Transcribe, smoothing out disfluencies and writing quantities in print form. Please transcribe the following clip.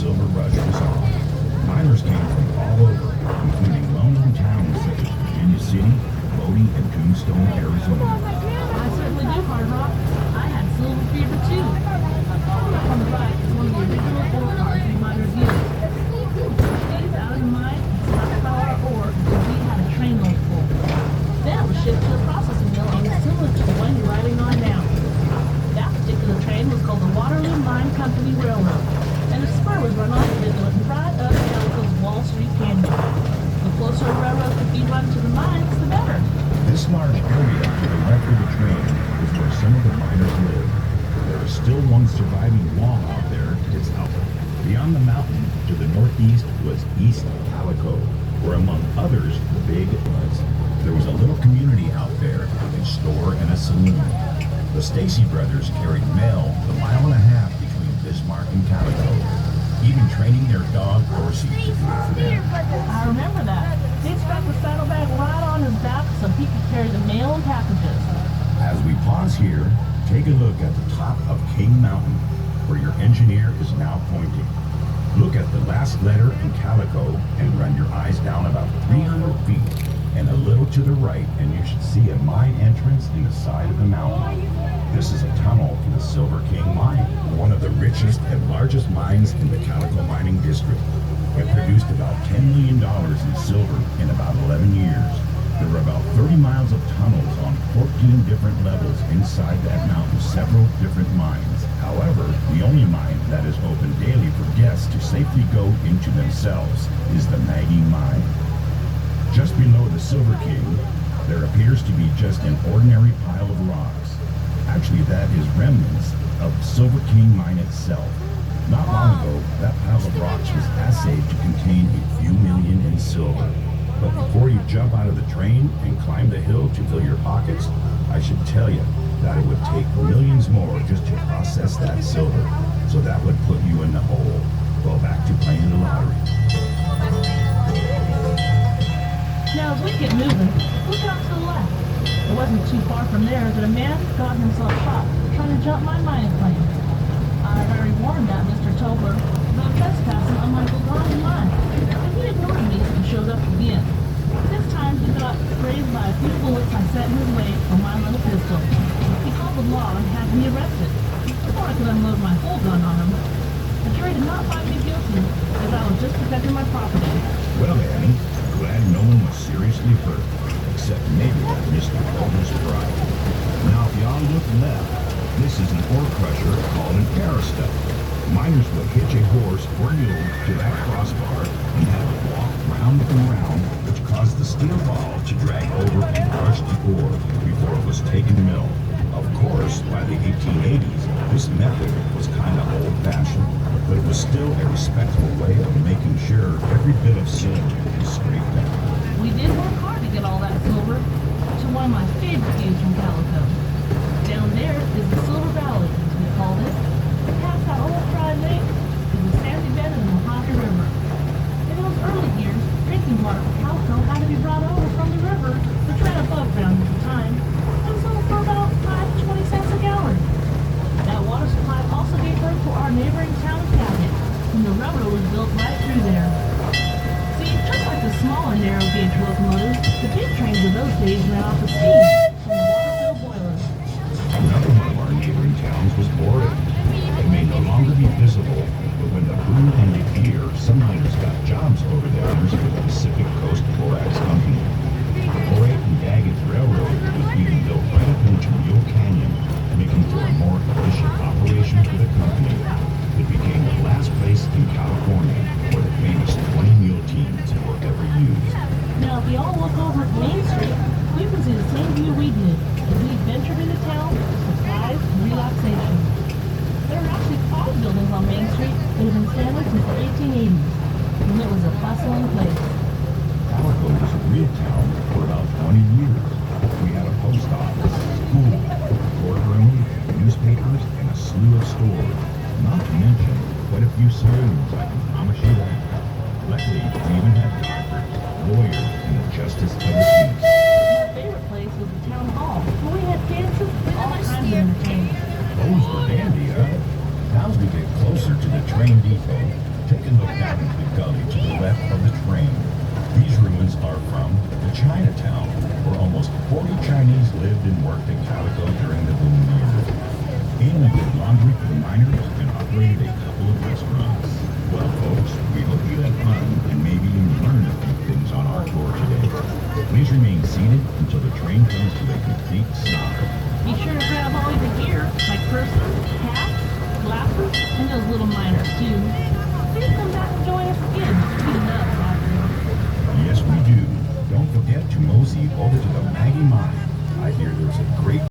silver rush was on. Miners came from all over, including well-known towns such as Virginia City, Bodie, and Tombstone, Arizona. I certainly do, Hard Rock. I had silver fever too. On the right is one of the original ore cars we miners used. These out of the mine, stockpile our ore until we had a trainload full. Then it was shipped to a processing mill on similar to the one you're riding on now. That particular train was called the Waterloo Mine Company Railroad, and a spur was run off of it that went right up Calico's Wall Street Canyon. The closer a railroad could be run to the mines, the better. This large area to the left of the train is where some of the miners live. There is still one surviving wall out there. It's out. Beyond the mountain to the northeast was East Calico, where among others the big was. There was a little community out there with a store and a saloon. The Stacy brothers carried mail the mile and a half between Bismarck and Calico, even training their dog Dorsey to do it for them. I remember that. They strapped the saddlebag right on his back so he could carry the mail and packages. As we pause here, take a look at the top of King Mountain, where your engineer is now pointing. Look at the last letter in Calico and run your eyes down about 300 feet and a little to the right, and you should see a mine entrance in the side of the mountain. This is a tunnel to the Silver King Mine, one of the richest and largest mines in the Calico Mining District. It produced about $10 million in silver in about 11 years. There were about 30 miles of tunnels on 14 different levels inside that mountain, several different mines. However, the only mine that is open daily for guests to safely go into themselves is the Maggie Mine. Just below the Silver King, there appears to be just an ordinary pile of rocks. Actually, that is remnants of the Silver King Mine itself. Not long ago, that pile of rocks was assayed to contain a few million in silver. But before you jump out of the train and climb the hill to fill your pockets, I should tell you that it would take millions more just to process that silver. So that would put you in the hole. Well, back to playing the lottery. Now, as we get moving, look out to the left. It wasn't too far from there that a man got himself shot trying to jump my mining claim. I've already warned that Mr. Tobler about trespassing on my Bulgari mine, and he ignored me and showed up again. This time he got grazed by a few bullets I set in his way from my little pistol. He called the law and had me arrested before I could unload my whole gun on him. The jury did not find me guilty, as I was just protecting my property. Well, Annie, glad no one was seriously hurt, except maybe that Mr. Tobler's bride. Now, if y'all look left, this is an ore crusher called an Arista. Miners would hitch a horse or mule to that crossbar and have it walk round and round, which caused the steel ball to drag over and crush the ore before it was taken to mill. Of course, by the 1880s, this method was kind of old-fashioned, but it was still a respectable way of making sure every bit of silver is scraped out. We did work hard to get all that silver to one of my favorite views from Calico. Down there is the Silver Valley, as we called it. Past that old dry lake is the sandy bed of the Mojave River. In those early years, drinking water for Calico had to be brought over from the river, which ran above ground at the time, and sold for about 5 to 20 cents a gallon. That water supply also gave birth to our neighboring town of Cabot, when the railroad was built right through there. See, just like the smaller narrow gauge locomotives, the big trains of those days ran off of steam from the water-filled boilers. Another one of our neighboring towns was Borey. It may no longer be visible, but when the boom ended here, some miners got jobs over there for the Pacific Coast Borax Company. The Borey and Daggett Railroad was being built right up into Mule Canyon, making for a more efficient operation for the company. It became the last place in California where the famous 20 mule teams were ever used. Now, if you all look over at Main Street, you can see the same view we did as we ventured into town for supplies and relaxation. There are actually 5 buildings on Main Street that have been standing since the 1880s, when it was a bustling place. Calico was a real town for about 20 years. We had a post office, school, courtroom, newspapers, and a slew of stores. Not to mention quite a few saloons, I can promise you that. Luckily, we even had doctors, lawyers, and the justice of the peace. My favorite place was the town hall, where we had dances and all kinds of entertainment. Those were dandy, huh? Now as we get closer to the train depot, take a look down into the gully to the left of the train. These ruins are from the Chinatown, where almost 40 Chinese lived and worked in Calico during the boom years. And we did laundry for the miners and operated a couple of restaurants. Well, folks, we hope you had fun and maybe even learned a few things on our tour today. Please remain seated until the train comes to a complete stop. Be sure to grab all your gear, like purses, hats, glasses, and those little miners too. Please come back and join us again. We love laughing. Yes, we do. Don't forget to mosey over to the Maggie Mine. I hear there's a great